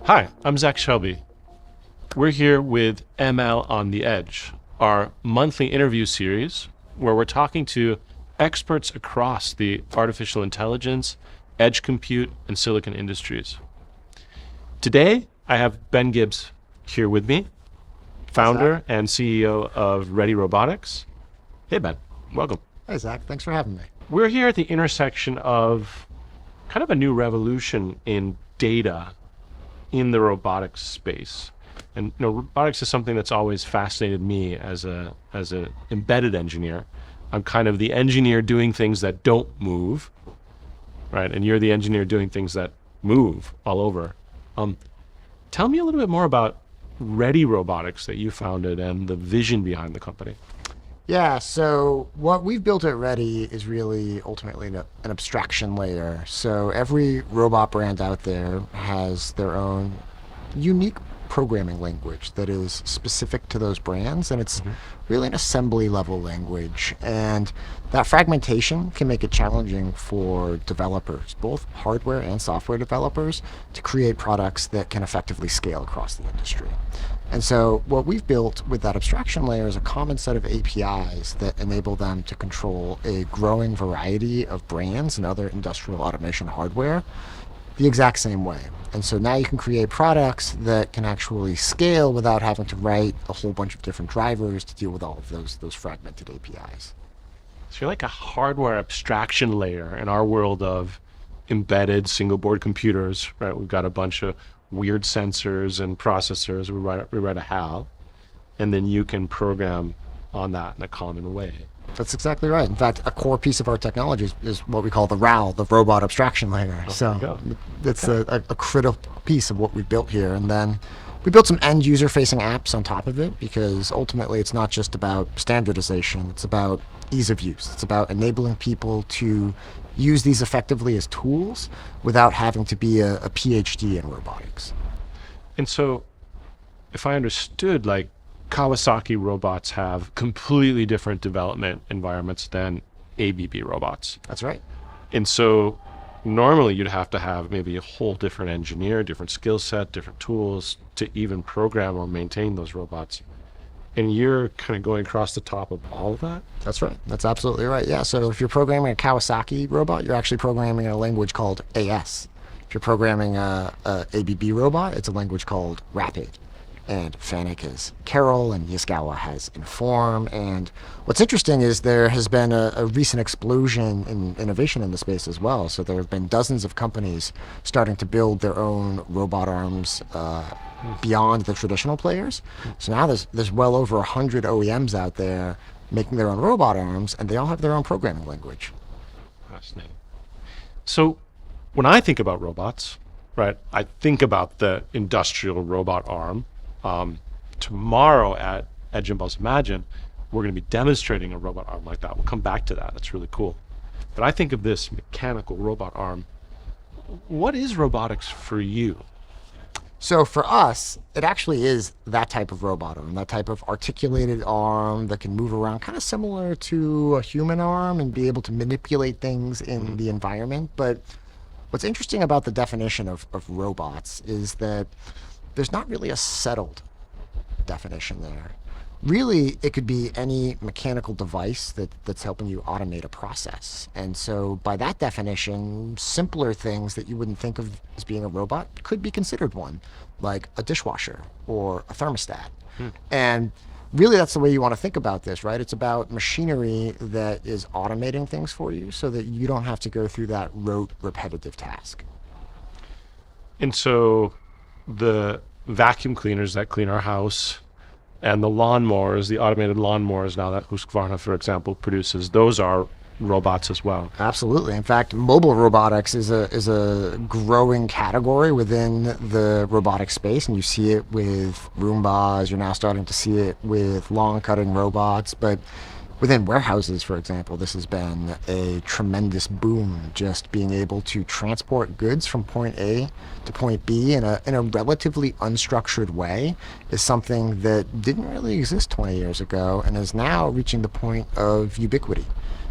Hi, I'm Zach Shelby. We're here with ML on the Edge, our monthly interview series where we're talking to experts across the artificial intelligence, edge compute, and silicon industries. Today, I have Ben Gibbs here with me, Hey, Zach. founder and CEO of Ready Robotics. Hey, Ben, welcome. Hey, Zach. Thanks for having me. We're here at the intersection of kind of a new revolution in data in the robotics space. And robotics is something that's always fascinated me as an embedded engineer. I'm kind of the engineer doing things that don't move, right? And you're the engineer doing things that move all over. Um, Tell me a little bit more about Ready Robotics that you founded and the vision behind the company. Yeah, so what we've built at Ready is really ultimately an abstraction layer. So every robot brand out there has their own unique programming language that is specific to those brands, and it's really an assembly level language. And that fragmentation can make it challenging for developers, both hardware and software developers, to create products that can effectively scale across the industry. And so what we've built with that abstraction layer is a common set of APIs that enable them to control a growing variety of brands and other industrial automation hardware the exact same way. And so now you can create products that can actually scale without having to write a whole bunch of different drivers to deal with all of those fragmented APIs. So you're like a hardware abstraction layer in our world of embedded single board computers, right? We've got a bunch of weird sensors and processors. We write a HAL, and then you can program on that in a common way. That's exactly right. In fact, a core piece of our technology is what we call the RAL, the robot abstraction layer. Oh, there you So go. it's a critical piece of what we built here. And then we built some end user facing apps on top of it because ultimately it's not just about standardization, it's about ease of use. It's about enabling people to use these effectively as tools without having to be a PhD in robotics. And so, if I understood, like Kawasaki robots have completely different development environments than ABB robots. That's right. And so, normally you'd have to have maybe a whole different engineer, different skill set, different tools to even program or maintain those robots. And you're kind of going across the top of all of that. That's right. That's absolutely right. Yeah. So if you're programming a Kawasaki robot, you're actually programming a language called AS. If you're programming a ABB robot, it's a language called Rapid. And Fanuc has Carol, and Yaskawa has Inform. And what's interesting is there has been a recent explosion in innovation in the space as well. So there have been dozens of companies starting to build their own robot arms beyond the traditional players. So now there's well over 100 OEMs out there making their own robot arms, and they all have their own programming language. Fascinating. So, when I think about robots, right, I think about the industrial robot arm. Tomorrow at Edge Impulse Imagine, we're going to be demonstrating a robot arm like that. We'll come back to that. That's really cool. But I think of this mechanical robot arm. What is robotics for you? So for us, it actually is that type of robot arm, that type of articulated arm that can move around, kind of similar to a human arm and be able to manipulate things in the environment. But what's interesting about the definition of robots is that there's not really a settled definition there. Really, it could be any mechanical device that's helping you automate a process. And so, by that definition, simpler things that you wouldn't think of as being a robot could be considered one, like a dishwasher or a thermostat. And really, that's the way you want to think about this, right? It's about machinery that is automating things for you so that you don't have to go through that rote, repetitive task. And so the vacuum cleaners that clean our house and the lawnmowers, the automated lawnmowers now that Husqvarna, for example, produces, those are robots as well. Absolutely. In fact, mobile robotics is a growing category within the robotic space, and you see it with Roombas. You're now starting to see it with lawn cutting robots, but within warehouses, for example, this has been a tremendous boom. Just being able to transport goods from point A to point B in a relatively unstructured way is something that didn't really exist 20 years ago and is now reaching the point of ubiquity.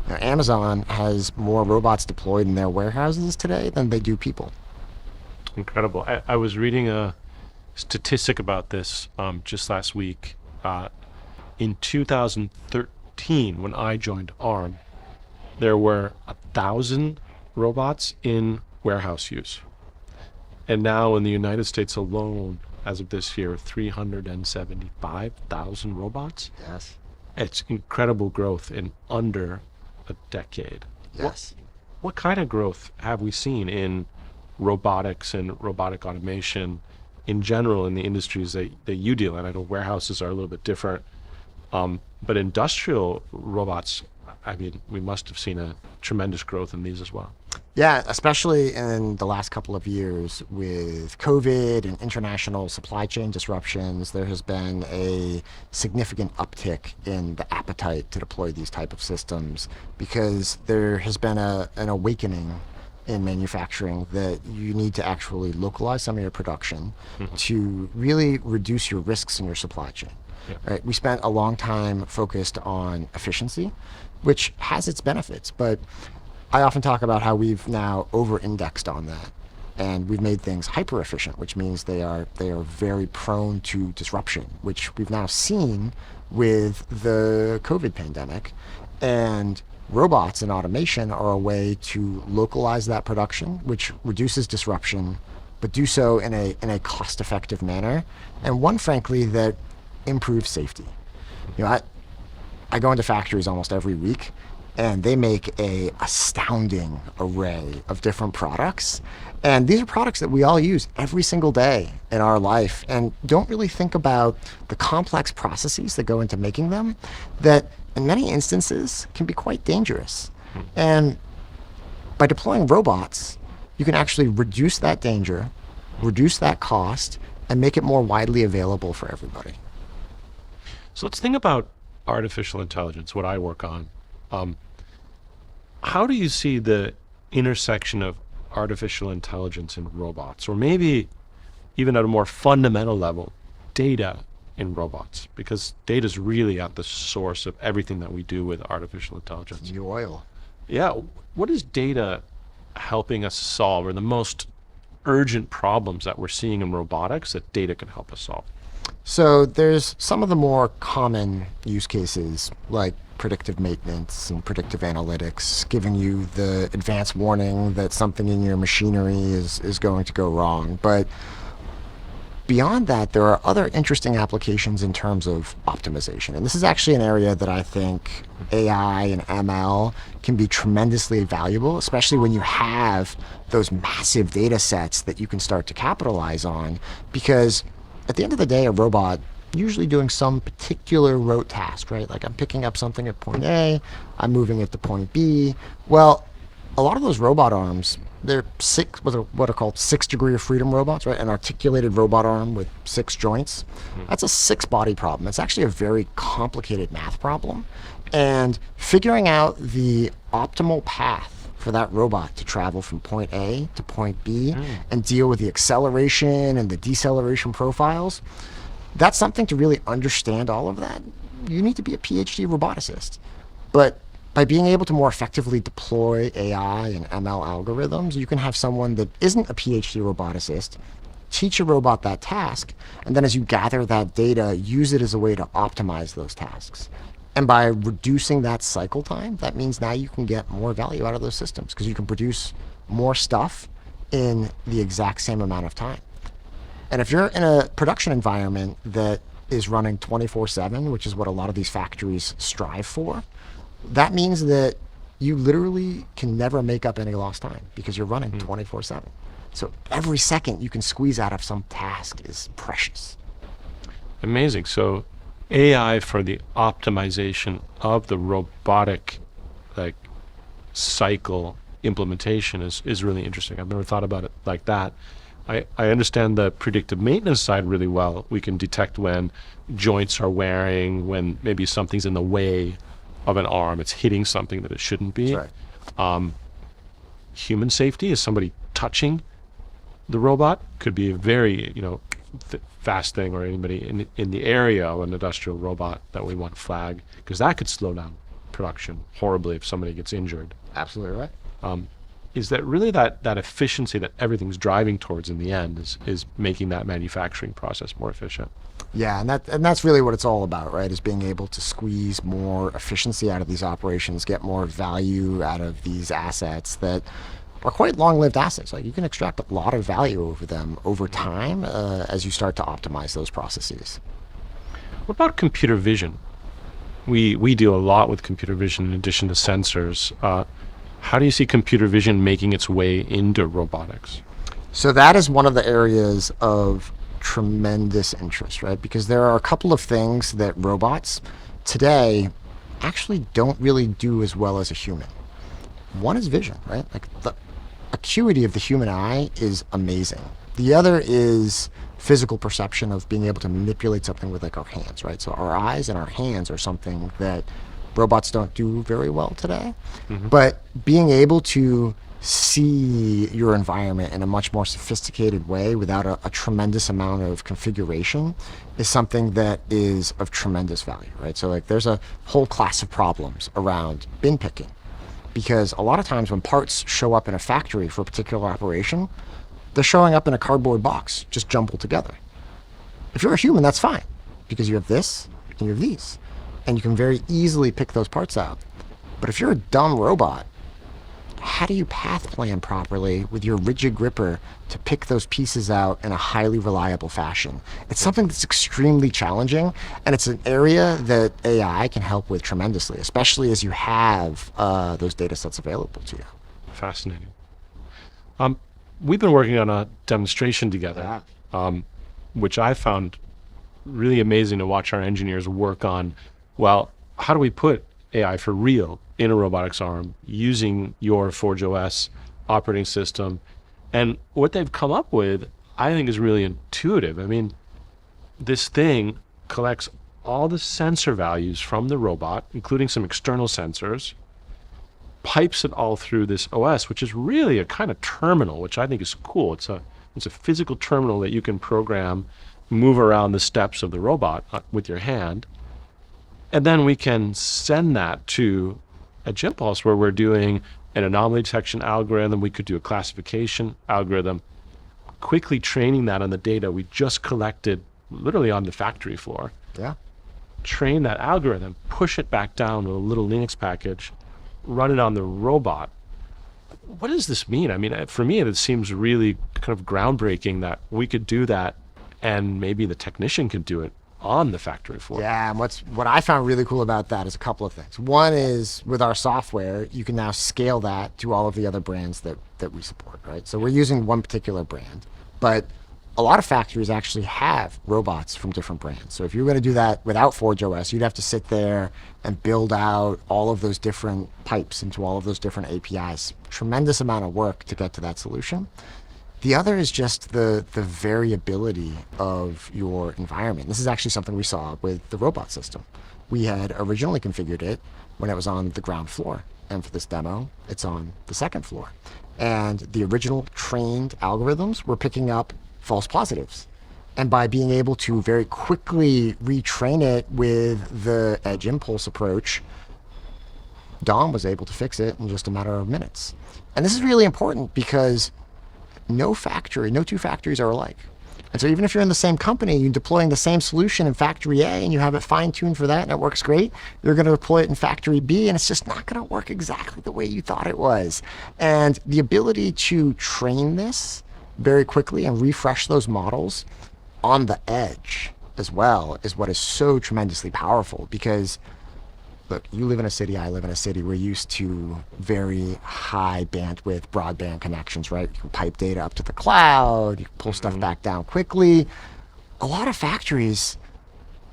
Now, Amazon has more robots deployed in their warehouses today than they do people. Incredible. I was reading a statistic about this just last week. In 2013, when I joined ARM, there were 1,000 robots in warehouse use. And now in the United States alone, as of this year, 375,000 robots. Yes. It's incredible growth in under a decade. Yes. What kind of growth have we seen in robotics and robotic automation in general in the industries that you deal in? I know warehouses are a little bit different, but industrial robots, I mean, we must have seen a tremendous growth in these as well. Yeah, especially in the last couple of years with COVID and international supply chain disruptions, there has been a significant uptick in the appetite to deploy these type of systems because there has been an awakening in manufacturing that you need to actually localize some of your production to really reduce your risks in your supply chain. Yeah. Right? We spent a long time focused on efficiency, which has its benefits, but I often talk about how we've now over-indexed on that, and we've made things hyper-efficient, which means they are very prone to disruption, which we've now seen with the COVID pandemic. And robots and automation are a way to localize that production, which reduces disruption, but do so in a cost-effective manner, and one, frankly, that improves safety. You know, I go into factories almost every week, and they make a astounding array of different products. And these are products that we all use every single day in our life and don't really think about the complex processes that go into making them that in many instances can be quite dangerous. And by deploying robots, you can actually reduce that danger, reduce that cost, and make it more widely available for everybody. So let's think about artificial intelligence, what I work on. How do you see the intersection of artificial intelligence and robots, or maybe even at a more fundamental level, data in robots? Because data is really at the source of everything that we do with artificial intelligence. The oil. Yeah, what is data helping us solve, or the most urgent problems that we're seeing in robotics that data can help us solve? So there's some of the more common use cases like predictive maintenance and predictive analytics, giving you the advance warning that something in your machinery is going to go wrong. But beyond that, there are other interesting applications in terms of optimization. And this is actually an area that I think AI and ML can be tremendously valuable, especially when you have those massive data sets that you can start to capitalize on. Because at the end of the day, a robot usually doing some particular rote task, right? Like I'm picking up something at point A, I'm moving it to point B. Well, a lot of those robot arms, they're what are called 6 degree of freedom robots, right? An articulated robot arm with 6 joints. That's a 6-body problem. It's actually a very complicated math problem. And figuring out the optimal path for that robot to travel from point A to point B and deal with the acceleration and the deceleration profiles, that's something to really understand all of that. You need to be a PhD roboticist. But by being able to more effectively deploy AI and ML algorithms, you can have someone that isn't a PhD roboticist teach a robot that task, and then as you gather that data, use it as a way to optimize those tasks. And by reducing that cycle time, that means now you can get more value out of those systems because you can produce more stuff in the exact same amount of time. And if you're in a production environment that is running 24/7, which is what a lot of these factories strive for, that means that you literally can never make up any lost time because you're running 24/7. So every second you can squeeze out of some task is precious. Amazing. So AI for the optimization of the robotic cycle implementation is really interesting. I've never thought about it like that. I understand the predictive maintenance side really well. We can detect when joints are wearing, when maybe something's in the way of an arm, it's hitting something that it shouldn't be. That's right. Human safety is somebody touching the robot, could be a very fast thing, or anybody in the area of an industrial robot that we want to flag, because that could slow down production horribly if somebody gets injured. Absolutely right. is that really that efficiency that everything's driving towards in the end is making that manufacturing process more efficient. Yeah, and that's really what it's all about, right? Is being able to squeeze more efficiency out of these operations, get more value out of these assets that are quite long-lived assets. Like you can extract a lot of value over them over time as you start to optimize those processes. What about computer vision? We deal a lot with computer vision in addition to sensors. How do you see computer vision making its way into robotics? So that is one of the areas of tremendous interest, right? Because there are a couple of things that robots today actually don't really do as well as a human. One is vision, right? Like the acuity of the human eye is amazing. The other is physical perception of being able to manipulate something with like our hands, right? So our eyes and our hands are something that robots don't do very well today. But being able to see your environment in a much more sophisticated way without a tremendous amount of configuration is something that is of tremendous value, right? So like there's a whole class of problems around bin picking, because a lot of times when parts show up in a factory for a particular operation, they're showing up in a cardboard box just jumbled together. If you're a human, that's fine, because you have this and you have these, and you can very easily pick those parts out. But if you're a dumb robot, how do you path plan properly with your rigid gripper to pick those pieces out in a highly reliable fashion? It's something that's extremely challenging, and it's an area that AI can help with tremendously, especially as you have those data sets available to you. Fascinating. We've been working on a demonstration together, which I found really amazing to watch our engineers work on. Well, how do we put AI for real in a robotics arm using your Forge OS operating system? And what they've come up with, I think, is really intuitive. I mean, this thing collects all the sensor values from the robot, including some external sensors, pipes it all through this OS, which is really a kind of terminal, which I think is cool. It's a physical terminal that you can program, move around the steps of the robot with your hand. And then we can send that to a Gibbs where we're doing an anomaly detection algorithm. We could do a classification algorithm, quickly training that on the data we just collected literally on the factory floor. Yeah. Train that algorithm, push it back down with a little Linux package, run it on the robot. What does this mean? I mean, for me, it seems really kind of groundbreaking that we could do that and maybe the technician could do it on the factory floor. Yeah, and what I found really cool about that is a couple of things. One is with our software, you can now scale that to all of the other brands that we support, right? So we're using one particular brand, but a lot of factories actually have robots from different brands. So if you're going to do that without Forge OS, you'd have to sit there and build out all of those different pipes into all of those different APIs. Tremendous amount of work to get to that solution. The other is just the variability of your environment. This is actually something we saw with the robot system. We had originally configured it when it was on the ground floor. And for this demo, it's on the second floor. And the original trained algorithms were picking up false positives. And by being able to very quickly retrain it with the edge impulse approach, Dom was able to fix it in just a matter of minutes. And this is really important because no two factories are alike. And so even if you're in the same company, you're deploying the same solution in factory A and you have it fine-tuned for that and it works great, you're going to deploy it in factory B and it's just not going to work exactly the way you thought it was. And the ability to train this very quickly and refresh those models on the edge as well is what is so tremendously powerful. Because look, you live in a city, I live in a city, we're used to very high bandwidth broadband connections, right? You can pipe data up to the cloud, you can pull stuff back down quickly. A lot of factories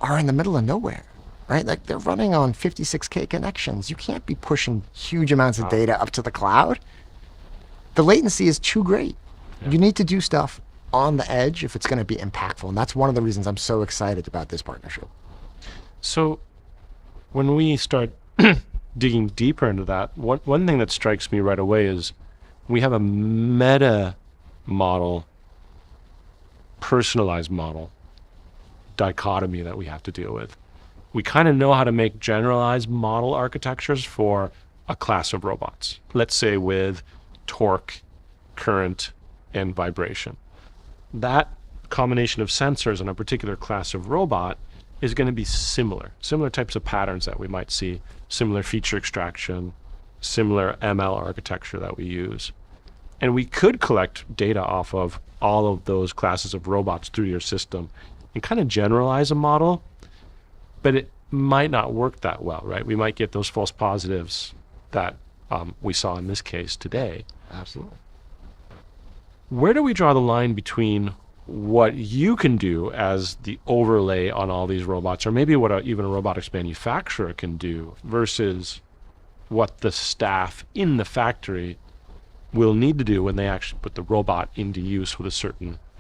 are in the middle of nowhere, right? Like they're running on 56K connections. You can't be pushing huge amounts of data up to the cloud. The latency is too great. You need to do stuff on the edge if it's going to be impactful. And that's one of the reasons I'm so excited about this partnership. So when we start digging deeper into that, one thing that strikes me right away is we have a meta model, personalized model dichotomy that we have to deal with. We kind of know how to make generalized model architectures for a class of robots. Let's say with torque, current, and vibration. That combination of sensors in a particular class of robot is going to be similar types of patterns that we might see, similar feature extraction, similar ML architecture that we use. And we could collect data off of all of those classes of robots through your system and kind of generalize a model, but it might not work that well, right? We might get those false positives that we saw in this case today. Absolutely. Where do we draw the line between what you can do as the overlay on all these robots, or maybe what even a robotics manufacturer can do, versus what the staff in the factory will need to do when they actually put the robot into use with a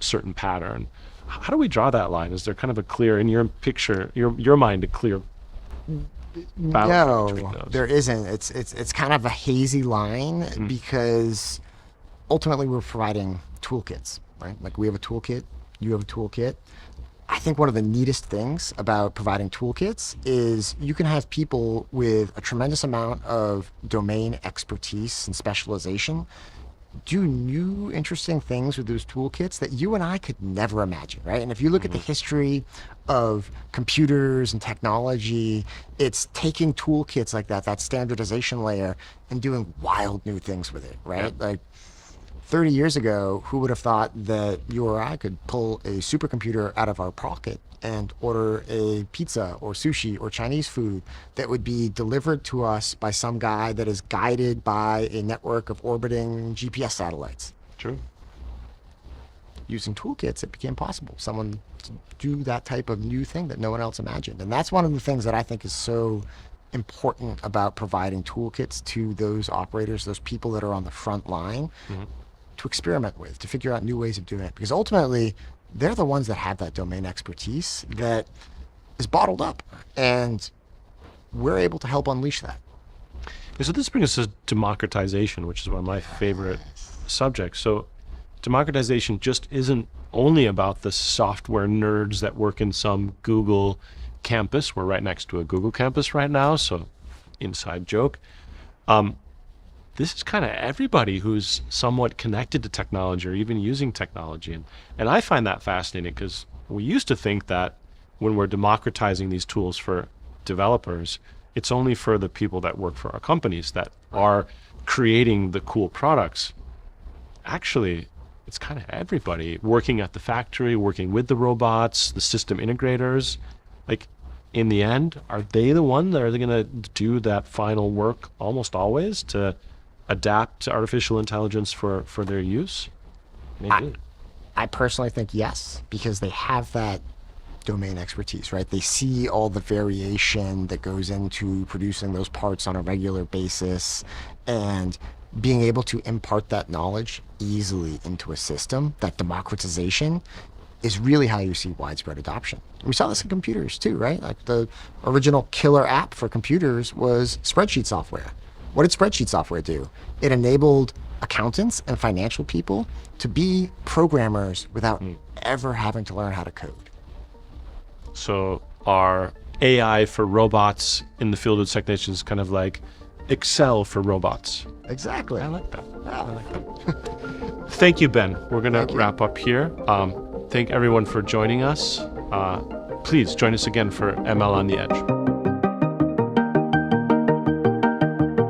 certain pattern? How do we draw that line? Is there kind of a clear, in your picture, your mind, a clear balance between No, those? there isn't. It's kind of a hazy line because ultimately we're providing toolkits, right? Like we have a toolkit, you have a toolkit. I think one of the neatest things about providing toolkits is you can have people with a tremendous amount of domain expertise and specialization do new interesting things with those toolkits that you and I could never imagine, right? And if you look at the history of computers and technology, it's taking toolkits like that standardization layer, and doing wild new things with it, right? Like 30 years ago, who would have thought that you or I could pull a supercomputer out of our pocket and order a pizza or sushi or Chinese food that would be delivered to us by some guy that is guided by a network of orbiting GPS satellites? True. Using toolkits, it became possible. Someone to do that type of new thing that no one else imagined. And that's one of the things that I think is so important about providing toolkits to those operators, those people that are on the front line, to experiment with, to figure out new ways of doing it. Because ultimately, they're the ones that have that domain expertise that is bottled up, and we're able to help unleash that. So this brings us to democratization, which is one of my favorite subjects. So democratization just isn't only about the software nerds that work in some Google campus. We're right next to a Google campus right now, so inside joke. This is kind of everybody who's somewhat connected to technology or even using technology. And I find that fascinating because we used to think that when we're democratizing these tools for developers, it's only for the people that work for our companies that are creating the cool products. Actually, it's kind of everybody working at the factory, working with the robots, the system integrators. Like, in the end, are they the one that are going to do that final work almost always to adapt to artificial intelligence for their use? Maybe. I personally think yes, because they have that domain expertise, right? They see all the variation that goes into producing those parts on a regular basis, and being able to impart that knowledge easily into a system, that democratization, is really how you see widespread adoption. We saw this in computers too, right? Like the original killer app for computers was spreadsheet software. What did spreadsheet software do? It enabled accountants and financial people to be programmers without ever having to learn how to code. So our AI for robots in the field of technicians is kind of like Excel for robots. Exactly. I like that. Yeah. I like that. Thank you, Ben. We're going to wrap up here. Thank everyone for joining us. Please join us again for ML on the Edge.